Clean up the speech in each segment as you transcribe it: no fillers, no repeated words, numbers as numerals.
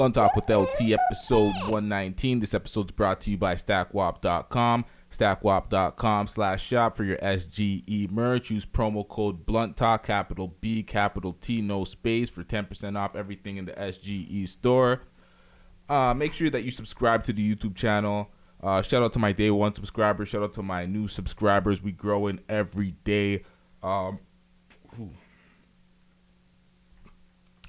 Blunt Talk with LT, episode 119. This episode's brought to you by StackWap.com. StackWap.com/shop for your SGE merch. Use promo code Blunt Talk, capital B, capital T, no space, for 10% off everything in the SGE store. Make sure that you subscribe to the YouTube channel. Shout out to my day one subscribers. Shout out to my new subscribers. We growing every day.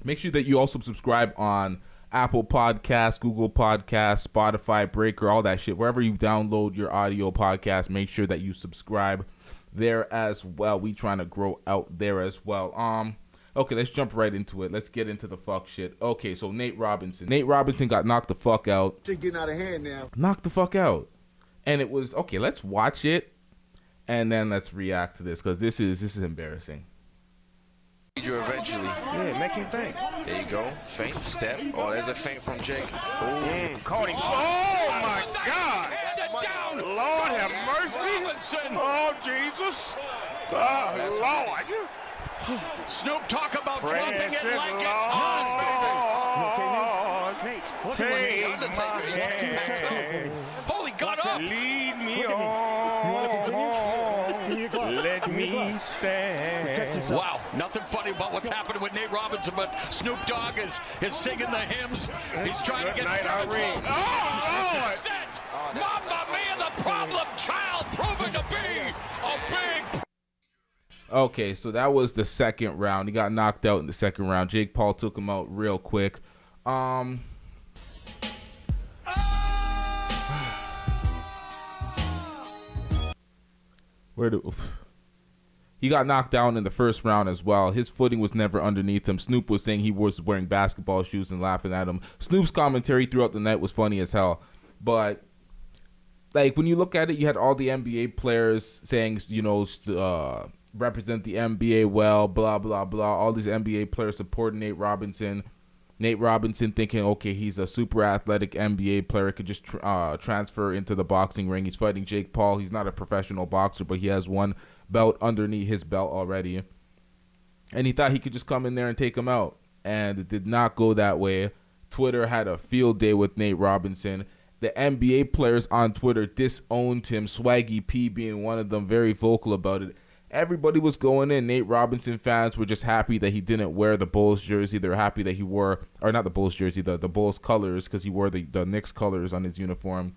Make sure that you also subscribe on Apple Podcasts, Google Podcasts, Spotify, Breaker, all that shit. Wherever you download your audio podcast, make sure that you subscribe there as well. We trying to grow out there as well. Okay, let's jump right into it. Let's get into the fuck shit. Okay, so Nate Robinson. Nate Robinson got knocked the fuck out. Shit getting out of hand now. Knocked the fuck out. And it was, okay, let's watch it and then let's react to this, because this is embarrassing. You eventually. Yeah, make him think. There you go. Feint, step. Oh, there's a feint from Jake. Caught him. Oh, my God. Lord have mercy. Oh, Jesus. Oh, Lord. Snoop talk about dropping it like it's hot, baby. Take my hand. Holy, got up. Lead me on. Let me stand. Wow, nothing funny about what's happening with Nate Robinson, but Snoop Dogg is singing the hymns. He's trying to get Irene. Oh, Lord. Mamma Mia, the problem child, proving to be a big. Okay, so that was the second round. He got knocked out in the second round. Jake Paul took him out real quick. He got knocked down in the first round as well. His footing was never underneath him. Snoop was saying he was wearing basketball shoes and laughing at him. Snoop's commentary throughout the night was funny as hell. But, like, when you look at it, you had all the NBA players saying, you know, represent the NBA well, blah, blah, blah. All these NBA players supporting Nate Robinson. Nate Robinson thinking, okay, he's a super athletic NBA player, could just transfer into the boxing ring. He's fighting Jake Paul. He's not a professional boxer, but he has one belt underneath his belt already. And he thought he could just come in there and take him out. And it did not go that way. Twitter had a field day with Nate Robinson. The NBA players on Twitter disowned him, Swaggy P being one of them, very vocal about it. Everybody was going in. Nate Robinson fans were just happy that he didn't wear the Bulls jersey. They were happy that he wore, or not the Bulls jersey, the Bulls colors, because he wore the Knicks colors on his uniform.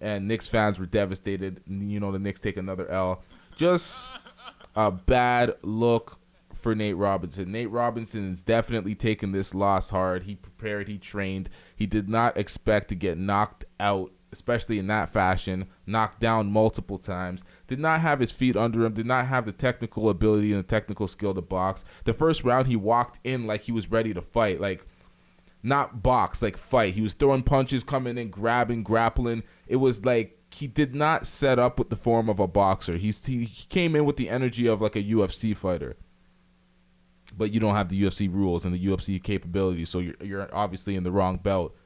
And Knicks fans were devastated. You know, the Knicks take another L. Just a bad look for Nate Robinson. Nate Robinson is definitely taking this loss hard. He prepared, he trained. He did not expect to get knocked out, especially in that fashion, knocked down multiple times, did not have his feet under him, did not have the technical ability and the technical skill to box. The first round, he walked in like he was ready to fight, like not box, like fight. He was throwing punches, coming in, grabbing, grappling. It was like he did not set up with the form of a boxer. He came in with the energy of like a UFC fighter. But you don't have the UFC rules and the UFC capabilities, so you're obviously in the wrong belt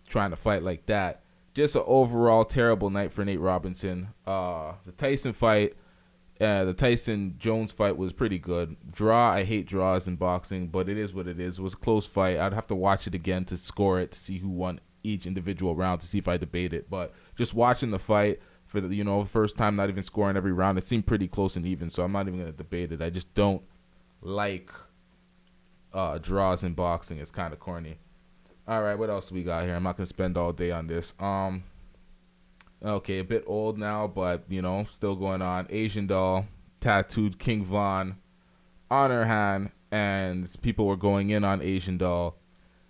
trying to fight like that. Just an overall terrible night for Nate Robinson. The Tyson fight, the Tyson Jones fight was pretty good. Draw, I hate draws in boxing, but it is what it is. It was a close fight. I'd have to watch it again to score it, to see who won each individual round, to see if I debate it. But just watching the fight for the first time, not even scoring every round, it seemed pretty close and even. So I'm not even gonna debate it. I just don't like draws in boxing. It's kind of corny. All right, what else do we got here? I'm not going to spend all day on this. Okay, a bit old now, but, still going on. Asian doll tattooed King Von on her hand, and people were going in on Asian doll.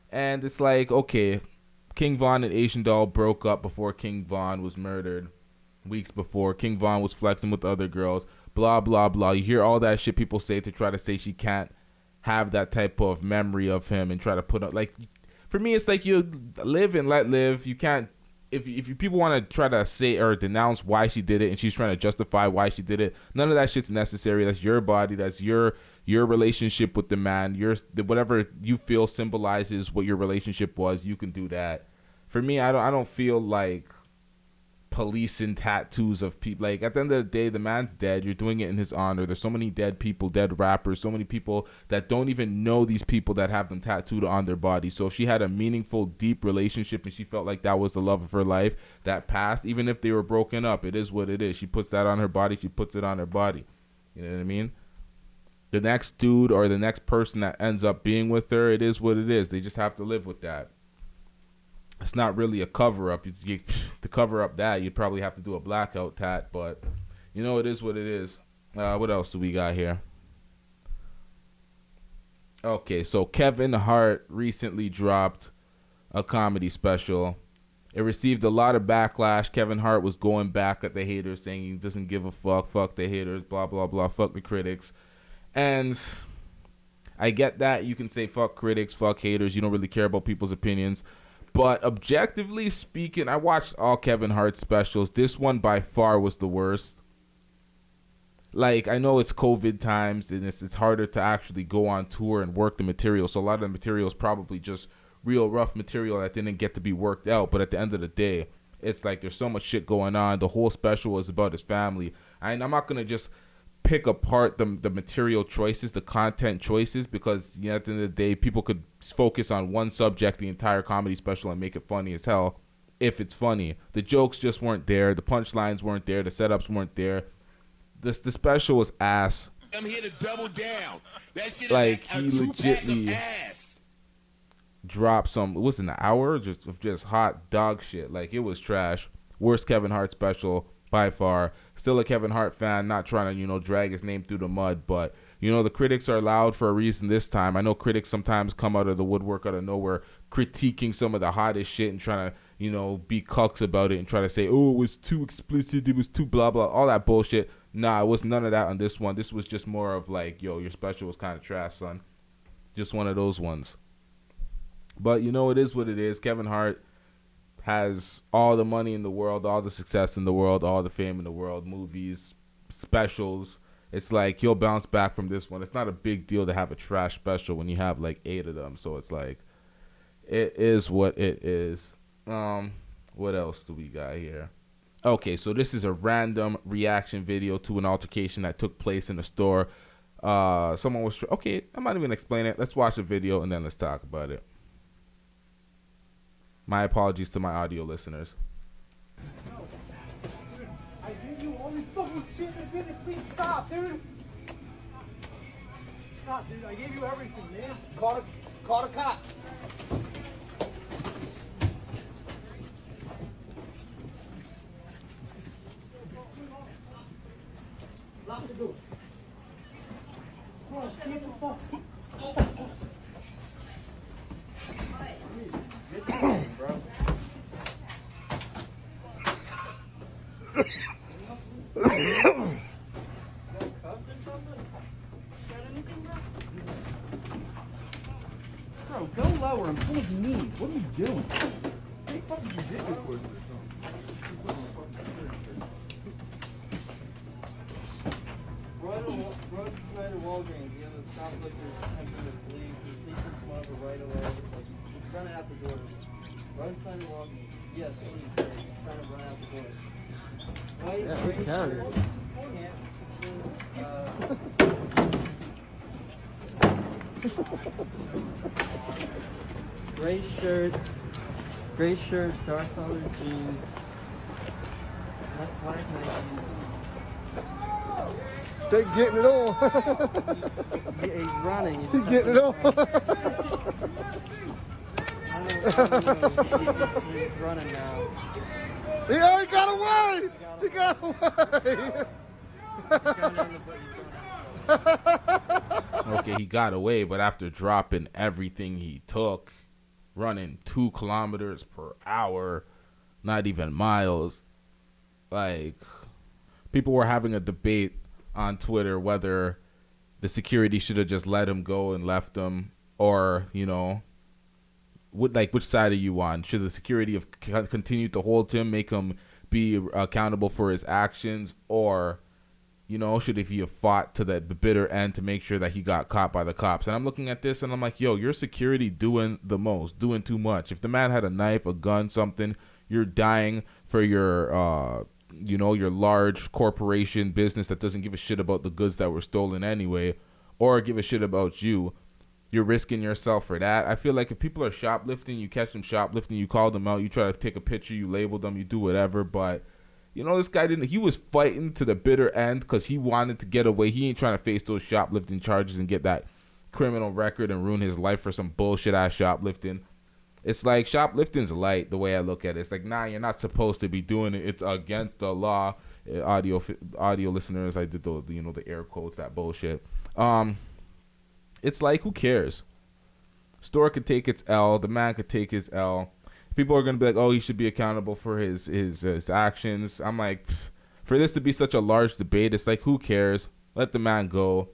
And it's like, okay, King Von and Asian doll broke up before King Von was murdered. Weeks before. King Von was flexing with other girls. Blah, blah, blah. You hear all that shit people say to try to say she can't have that type of memory of him and try to put up, like... For me, it's like you live and let live. You can't, if people want to try to say or denounce why she did it and she's trying to justify why she did it, none of that shit's necessary. That's your body. That's your relationship with the man. Whatever you feel symbolizes what your relationship was, you can do that. For me, I don't feel like policing tattoos of people. Like, at the end of the day, the man's dead. You're doing it in his honor. There's so many dead people, dead rappers, so many people that don't even know these people that have them tattooed on their body. So if she had a meaningful, deep relationship and she felt like that was the love of her life that passed, even if they were broken up, it is what it is. She puts that on her body. She puts it on her body. You know what I mean? The next dude or the next person that ends up being with her, it is what it is. They just have to live with that. It's not really a cover-up. To cover up that, you'd probably have to do a blackout tat, but, you know, it is what it is. What else do we got here? Okay, so Kevin Hart recently dropped a comedy special. It received a lot of backlash. Kevin Hart was going back at the haters, saying he doesn't give a fuck the haters, blah, blah, blah, fuck the critics. And I get that. You can say fuck critics, fuck haters. You don't really care about people's opinions. But objectively speaking, I watched all Kevin Hart specials. This one by far was the worst. Like, I know it's COVID times and it's harder to actually go on tour and work the material. So a lot of the material is probably just real rough material that didn't get to be worked out. But at the end of the day, it's like there's so much shit going on. The whole special is about his family. And I'm not going to just pick apart the material choices, the content choices, because, you know, at the end of the day, people could focus on one subject the entire comedy special and make it funny as hell if it's funny. The jokes just weren't there. The punchlines weren't there. The setups weren't there. The special was ass. I'm here to double down. That shit like, is he a two-pack of legitly ass. dropped some, it was an hour of just hot dog shit. Like, it was trash. Worst Kevin Hart special by far. Still a Kevin Hart fan, not trying to, you know, drag his name through the mud, but, you know, the critics are loud for a reason this time. I know critics sometimes come out of the woodwork out of nowhere critiquing some of the hottest shit and trying to, you know, be cucks about it and try to say, oh, it was too explicit, it was too blah blah, all that bullshit. Nah, it was none of that on this one. This was just more of like, yo, your special was kind of trash, son. Just one of those ones. But, you know, it is what it is. Kevin Hart has all the money in the world, all the success in the world, all the fame in the world, movies, specials. It's like he'll bounce back from this one. It's not a big deal to have a trash special when you have like 8 of them. So it's like, it is what it is. What else do we got here? Okay, so this is a random reaction video to an altercation that took place in the store. Someone was, okay, I'm not even gonna explain it. Let's watch the video and then let's talk about it. My apologies to my audio listeners. I gave you all the fucking shit that did it. Please stop, dude. Stop, dude. I gave you everything, man. Call the cop. Lock the door. Come on, get the fuck. Bro. Bro, go lower and pull his knees. What are you doing? Hey, fucking jujitsu course or something. Road Snyder Walgreens, the other stop liquor entering the league. He's taking smoker right away. He's running out the door. Road Snyder Walgreens. Yes, please. He's trying to run out the door. White, yeah, gray shirt. Gray shirt, dark colored jeans, black Nikes. They getting it on. Yeah, he's running. He's getting it on. He's running now. He got away. He got away. Okay, he got away, but after dropping everything he took, running 2 kilometers per hour, not even miles, like, people were having a debate on Twitter whether the security should have just let him go and left him, or, you know, which side are you on? Should the security have continued to hold him, make him be accountable for his actions, or, you know, should he have fought to the bitter end to make sure that he got caught by the cops? And I'm looking at this and I'm like, yo, your security doing the most, doing too much. If the man had a knife, a gun, something, you're dying for your your large corporation business that doesn't give a shit about the goods that were stolen anyway, or give a shit about you. You're risking yourself for that. I feel like if people are shoplifting, you catch them shoplifting, you call them out, you try to take a picture, you label them, you do whatever. But, this guy he was fighting to the bitter end because he wanted to get away. He ain't trying to face those shoplifting charges and get that criminal record and ruin his life for some bullshit ass shoplifting. It's like shoplifting's light the way I look at it. It's like, nah, you're not supposed to be doing it. It's against the law. Audio listeners, I did the air quotes, that bullshit. It's like, who cares? Store could take its L. The man could take his L. People are going to be like, oh, he should be accountable for his actions. I'm like, for this to be such a large debate, it's like, who cares? Let the man go.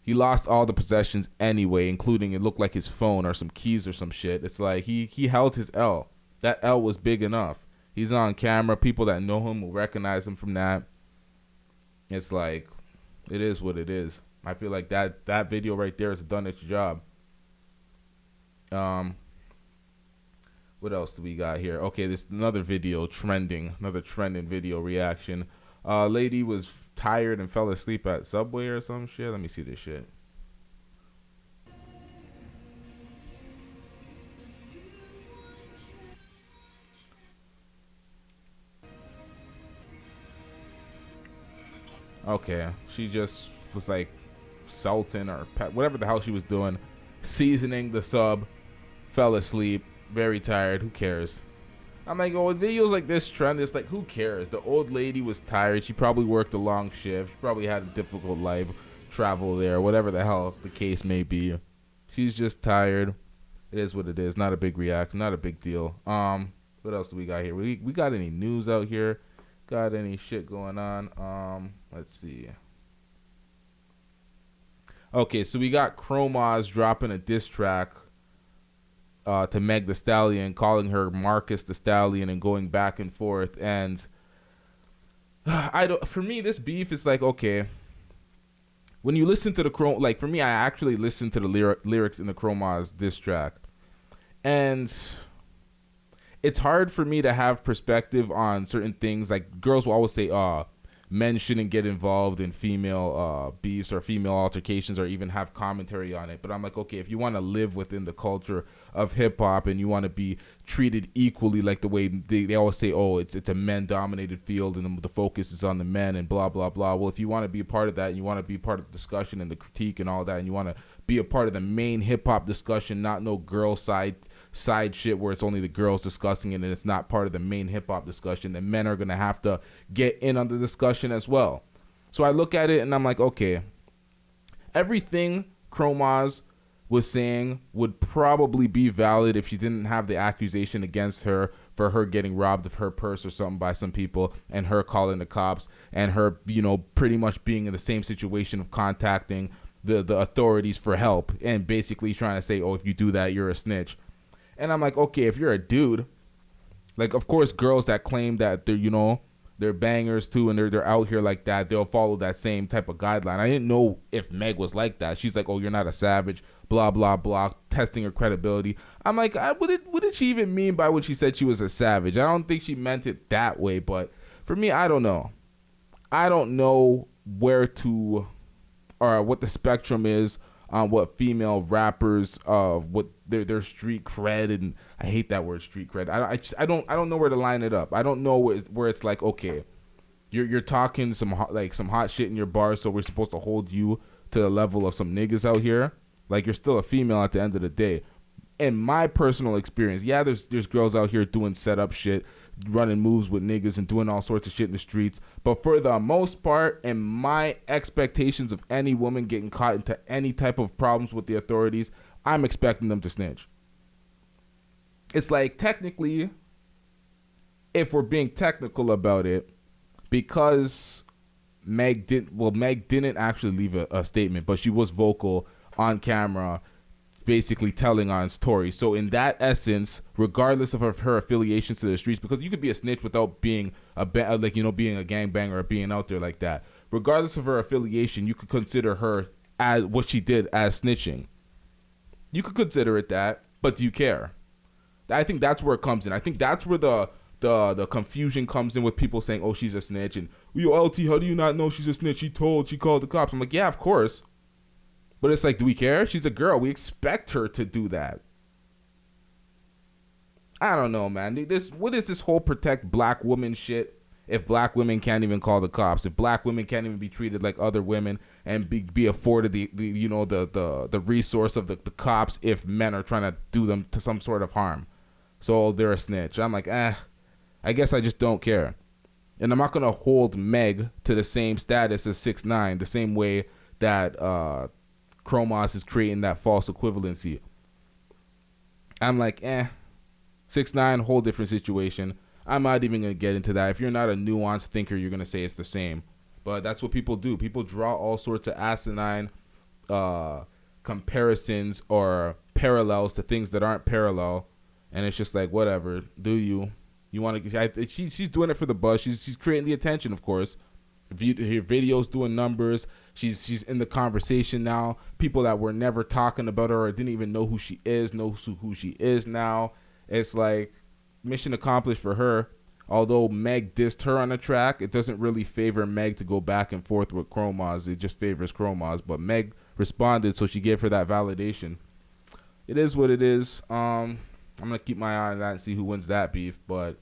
He lost all the possessions anyway, including it looked like his phone or some keys or some shit. It's like he held his L. That L was big enough. He's on camera. People that know him will recognize him from that. It's like, it is what it is. I feel like that video right there has done its job. What else do we got here? Okay, there's another video trending video reaction. Lady was tired and fell asleep at Subway or some shit. Let me see this shit. Okay, she just was like salting or whatever the hell she was doing, seasoning the sub, fell asleep, very tired. Who cares? I'm like, oh, with videos like this trend, it's like, who cares? The old lady was tired. She probably worked a long shift. She probably had a difficult life, travel there, whatever the hell the case may be. She's just tired. It is what it is. Not a big reaction. Not a big deal. What else do we got here? We got any news out here? Got any shit going on? Let's see. Okay, so we got Chromazz dropping a diss track to Meg Thee Stallion, calling her Marcus the Stallion and going back and forth. And for me, this beef is like, okay, when you listen to for me, I actually listened to the lyrics in the Chromazz diss track, and it's hard for me to have perspective on certain things. Like, girls will always say, men shouldn't get involved in female beefs or female altercations or even have commentary on it. But I'm like, okay, if you want to live within the culture of hip-hop and you want to be treated equally, like the way they always say, oh, it's a men-dominated field and the focus is on the men and blah, blah, blah. Well, if you want to be a part of that and you want to be part of the discussion and the critique and all that, and you want to be a part of the main hip-hop discussion, not no girl side shit where it's only the girls discussing it and it's not part of the main hip-hop discussion, then men are going to have to get in on the discussion as well. So I look at it and I'm like, okay, everything Chromazz was saying would probably be valid if she didn't have the accusation against her for her getting robbed of her purse or something by some people and her calling the cops and her, pretty much being in the same situation of contacting the authorities for help and basically trying to say, oh, if you do that, you're a snitch. And I'm like, okay, if you're a dude, like, of course, girls that claim that they're bangers too and they're out here like that, they'll follow that same type of guideline. I didn't know if Meg was like that. She's like, oh, you're not a savage, blah, blah, blah, testing her credibility. I'm like, what did she even mean by when she said she was a savage? I don't think she meant it that way, but for me, I don't know. I don't know where to, or what the spectrum is on what female rappers, what their street cred, and I hate that word, street cred. I don't know where to line it up. I don't know where it's like, okay, you're talking some hot shit in your bar, so we're supposed to hold you to the level of some niggas out here. Like, you're still a female at the end of the day. In my personal experience, yeah, there's girls out here doing setup shit, running moves with niggas and doing all sorts of shit in the streets. But for the most part, in my expectations of any woman getting caught into any type of problems with the authorities, I'm expecting them to snitch. It's like, technically, if we're being technical about it, because Meg didn't actually leave a statement, but she was vocal on camera, basically telling on story. So in that essence, regardless of her affiliations to the streets, because you could be a snitch without being being a gangbanger or being out there like that. Regardless of her affiliation, you could consider her as what she did as snitching. You could consider it that, but do you care? I think that's where it comes in. I think that's where the the confusion comes in with people saying, oh, she's a snitch, and yo, LT, how do you not know she's a snitch? She called the cops. I'm like, yeah, of course. But it's like, do we care? She's a girl. We expect her to do that. I don't know, man. What is this whole protect black women shit? If black women can't even call the cops, if black women can't even be treated like other women and be afforded the resource of the cops if men are trying to do them to some sort of harm, so they're a snitch. I'm like, I guess I just don't care, and I'm not gonna hold Meg to the same status as 6ix9ine, the same way that Chromazz is creating that false equivalency. I'm like, 6ix9ine, whole different situation. I'm not even going to get into that. If you're not a nuanced thinker, you're going to say it's the same. But that's what people do. People draw all sorts of asinine comparisons or parallels to things that aren't parallel. And it's just like, whatever. Do you? You want to? She's doing it for the buzz. She's creating the attention, of course. Her videos doing numbers. She's in the conversation now. People that were never talking about her or didn't even know who she is know who she is now. It's like, mission accomplished for her. Although Meg dissed her on the track, it doesn't really favor Meg to go back and forth with Chromazz. It just favors Chromazz. But Meg responded, so she gave her that validation. It is what it is. I'm going to keep my eye on that and see who wins that beef. But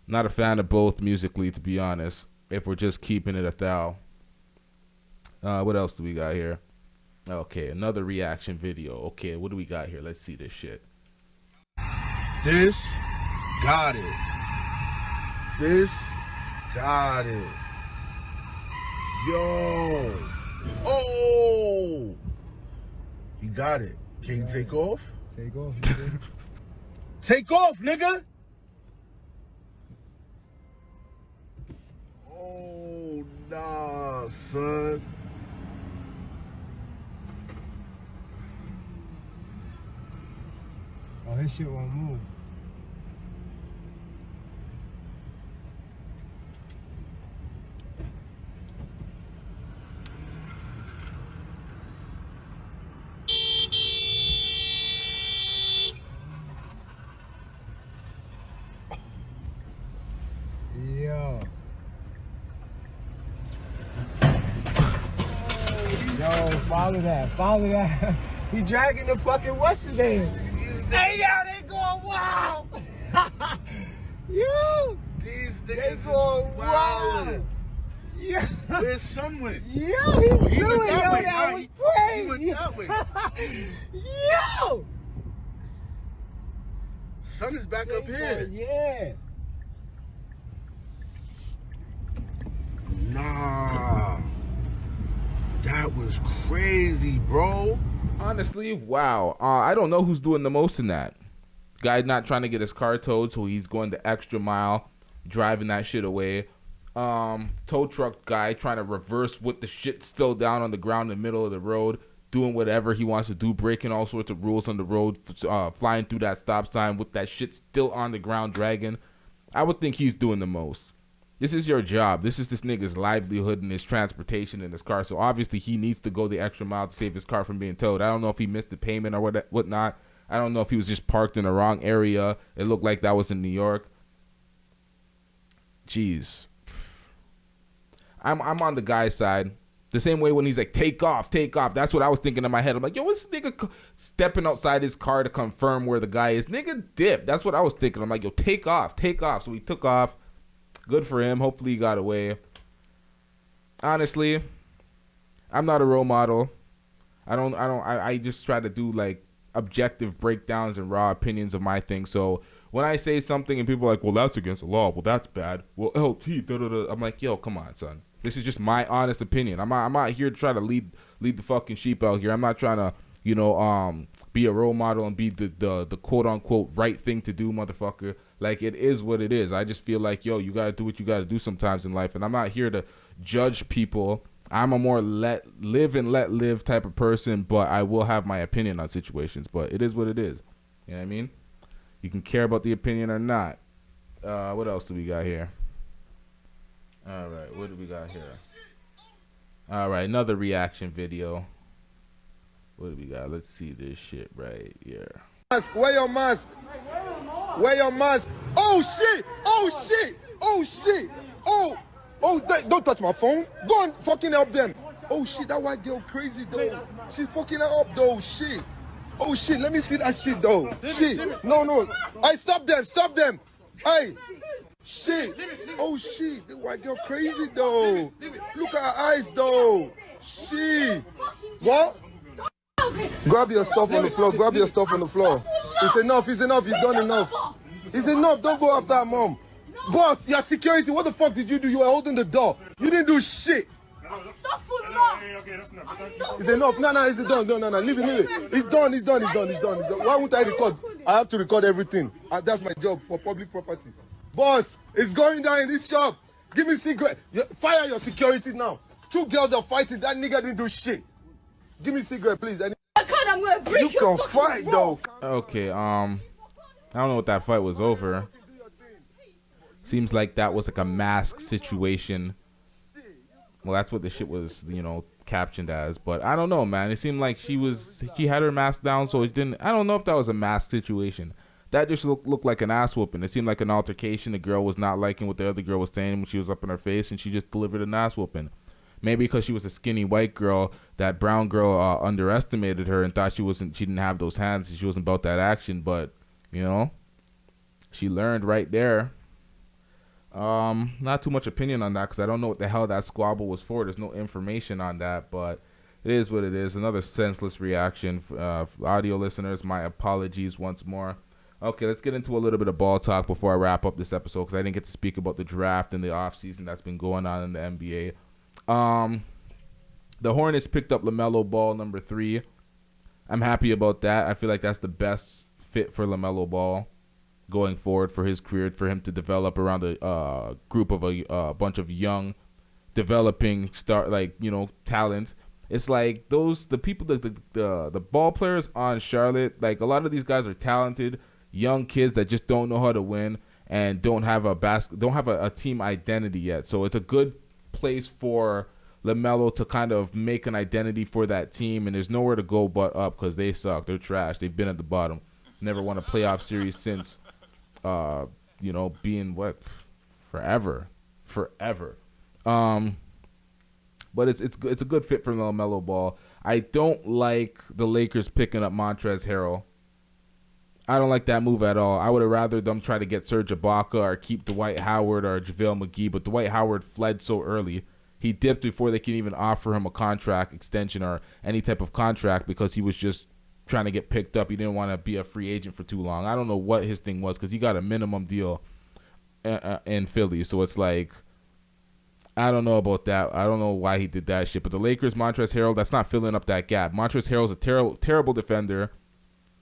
not a fan of both musically, to be honest, if we're just keeping it 1,000. What else do we got here? Okay, another reaction video. Okay, what do we got here? Let's see this shit. This got it. This got it. Yo. Oh. You got it. Can you take off? Take off. Take off, nigga. Oh, nah, son. Oh, this shit won't move. Yo. Yo, follow that. Follow that. He dragging the fucking what's his name? Hey, yo, they going wild. Yo. These They niggas going is wild. wild. Yo. Where's Son went? Yo, he Oh, he threw went it. that Yo, way. that Nah, was he crazy. went that way. Yo. Son is back up here. Yeah. Nah. That was crazy, bro. Honestly, wow. I don't know who's doing the most in that. Guy not trying to get his car towed, so he's going the extra mile, driving that shit away. Tow truck guy trying to reverse with the shit still down on the ground in the middle of the road, doing whatever he wants to do, breaking all sorts of rules on the road, flying through that stop sign with that shit still on the ground dragging. I would think he's doing the most. This is your job. This is this nigga's livelihood and his transportation in his car. So obviously he needs to go the extra mile to save his car from being towed. I don't know if he missed the payment or whatnot. I don't know if he was just parked in the wrong area. It looked like that was in New York. Jeez. I'm on the guy's side. The same way when he's like, take off, take off. That's what I was thinking in my head. I'm like, yo, what's this nigga stepping outside his car to confirm where the guy is? Nigga dip. That's what I was thinking. I'm like, yo, take off, take off. So he took off. Good for him. Hopefully he got away. Honestly, I'm not a role model. I just try to do like objective breakdowns and raw opinions of my thing. So when I say something and people are like, well, that's against the law. Well, that's bad. Well, LT, da-da-da. I'm like, yo, come on, son. This is just my honest opinion. I'm not here to try to lead the fucking sheep out here. I'm not trying to, be a role model and be the quote unquote right thing to do, motherfucker. Like, it is what it is. I just feel like, yo, you gotta do what you gotta do sometimes in life, and I'm not here to judge people. I'm a more let live type of person, but I will have my opinion on situations. But it is what it is. You know what I mean? You can care about the opinion or not. What else do we got here? All right, what do we got here? All right, another reaction video. What do we got? Let's see this shit right here. Mask, wear your mask. Wear your mask. Oh shit! Oh shit! Oh shit! Don't touch my phone. Go and fucking help them. Oh shit, that white girl crazy though. She's fucking her up though. Shit. Oh shit, let me see that shit though. Shit. No. Hey, stop them. Hey. Shit. Oh shit, the white girl crazy though. Look at her eyes though. Shit. What? Grab your stuff on the floor. It's enough. You've done enough. It's enough. Don't go after her mom. Boss, your security, what the fuck did you do? You were holding the door. You didn't do shit. It's enough. No, it's done. No. Leave it. It's done. Why won't I record? I have to record everything. That's my job for public property. Boss, it's going down in this shop. Give me cigarette. Fire your security now. 2 girls are fighting. That nigga didn't do shit. Give me cigarette, please. I'm gonna break you can fight though. Okay, I don't know what that fight was over. Seems like that was like a mask situation. Well, that's what the shit was, captioned as. But I don't know, man. It seemed like she had her mask down, so it didn't. I don't know if that was a mask situation. That just looked like an ass whooping. It seemed like an altercation. The girl was not liking what the other girl was saying when she was up in her face, and she just delivered an ass whooping. Maybe because she was a skinny white girl, that brown girl underestimated her and thought she didn't have those hands, and she wasn't about that action. But she learned right there. Not too much opinion on that because I don't know what the hell that squabble was for. There's no information on that, but it is what it is. Another senseless reaction. Audio listeners, my apologies once more. Okay, let's get into a little bit of ball talk before I wrap up this episode because I didn't get to speak about the draft and the offseason that's been going on in the NBA. The Hornets picked up LaMelo Ball, number 3. I'm happy about that. I feel like that's the best fit for LaMelo Ball going forward for his career, for him to develop around a group of a bunch of young, developing talent. It's like the people, the ball players on Charlotte, like a lot of these guys are talented young kids that just don't know how to win and don't have a team identity yet. So it's a good place for LaMelo to kind of make an identity for that team, and there's nowhere to go but up because they suck. They're trash. They've been at the bottom. Never won a playoff series since being forever. But it's a good fit for LaMelo Ball. I don't like the Lakers picking up Montrezl Harrell. I don't like that move at all. I would have rather them try to get Serge Ibaka or keep Dwight Howard or JaVale McGee, but Dwight Howard fled so early. He dipped before they can even offer him a contract extension or any type of contract because he was just trying to get picked up. He didn't want to be a free agent for too long. I don't know what his thing was because he got a minimum deal in Philly. So it's like, I don't know about that. I don't know why he did that shit. But the Lakers, Montrezl Harrell, that's not filling up that gap. Montrezl Harrell's a terrible defender.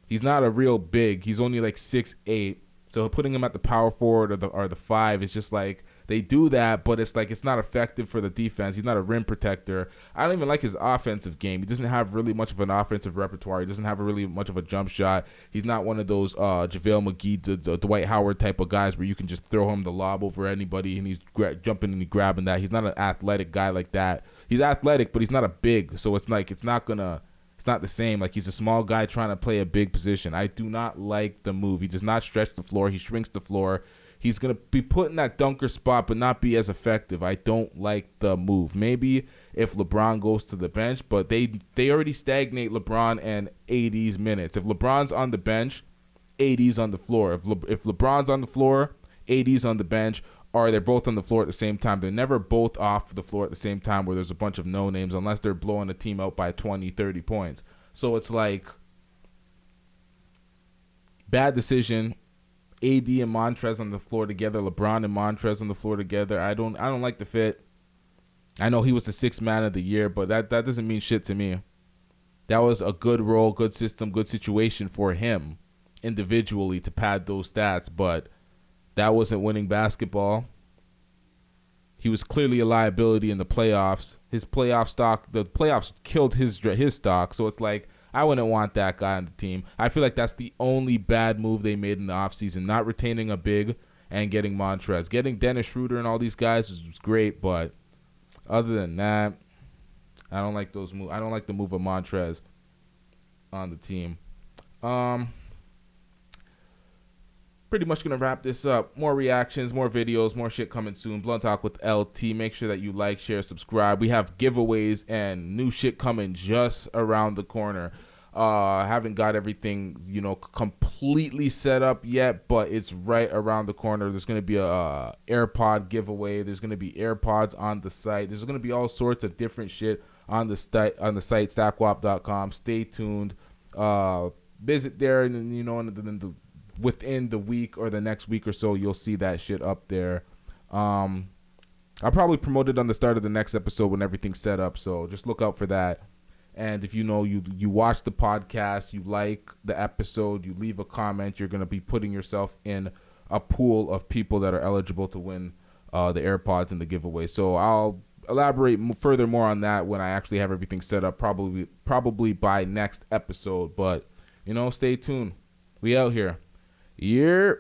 He's not a real big. He's only like 6'8". So putting him at the power forward or the 5 is just like, they do that, but it's like it's not effective for the defense. He's not a rim protector. I don't even like his offensive game. He doesn't have really much of an offensive repertoire. He doesn't have really much of a jump shot. He's not one of those JaVale McGee, Dwight Howard type of guys where you can just throw him the lob over anybody and he's jumping and grabbing that. He's not an athletic guy like that. He's athletic, but he's not a big. So it's like it's not the same. Like he's a small guy trying to play a big position. I do not like the move. He does not stretch the floor. He shrinks the floor. He's going to be put in that dunker spot but not be as effective. I don't like the move. Maybe if LeBron goes to the bench, but they already stagnate LeBron and AD's minutes. If LeBron's on the bench, AD's on the floor. If LeBron's on the floor, AD's on the bench, or they're both on the floor at the same time. They're never both off the floor at the same time where there's a bunch of no-names unless they're blowing the team out by 20, 30 points. So it's like bad decision. AD and Montrez on the floor together, LeBron and Montrez on the floor together. I don't like the fit. I know he was the 6th man of the year, but that doesn't mean shit to me. That was a good role, good system, good situation for him individually to pad those stats, but that wasn't winning basketball. He was clearly a liability in the playoffs. His playoff stock, the playoffs killed his stock, so it's like I wouldn't want that guy on the team. I feel like that's the only bad move they made in the offseason, not retaining a big and getting Montrez. Getting Dennis Schroeder and all these guys was great, but other than that, I don't like those moves. I don't like the move of Montrez on the team. pretty much going to wrap this up. More reactions, more videos, more shit coming soon. Blunt Talk with LT. Make sure that you like, share, subscribe. We have giveaways and new shit coming just around the corner. Haven't got everything, completely set up yet, but it's right around the corner. There's going to be a AirPod giveaway. There's going to be AirPods on the site. There's going to be all sorts of different shit on the site, stackwap.com. Stay tuned. Visit there, and within the week or the next week or so, you'll see that shit up there. I'll probably promote it on the start of the next episode when everything's set up, so just look out for that. And if you watch the podcast, you like the episode, you leave a comment, you're going to be putting yourself in a pool of people that are eligible to win the AirPods and the giveaway. So I'll elaborate further on that when I actually have everything set up, probably by next episode. But, stay tuned. We out here. Yeah.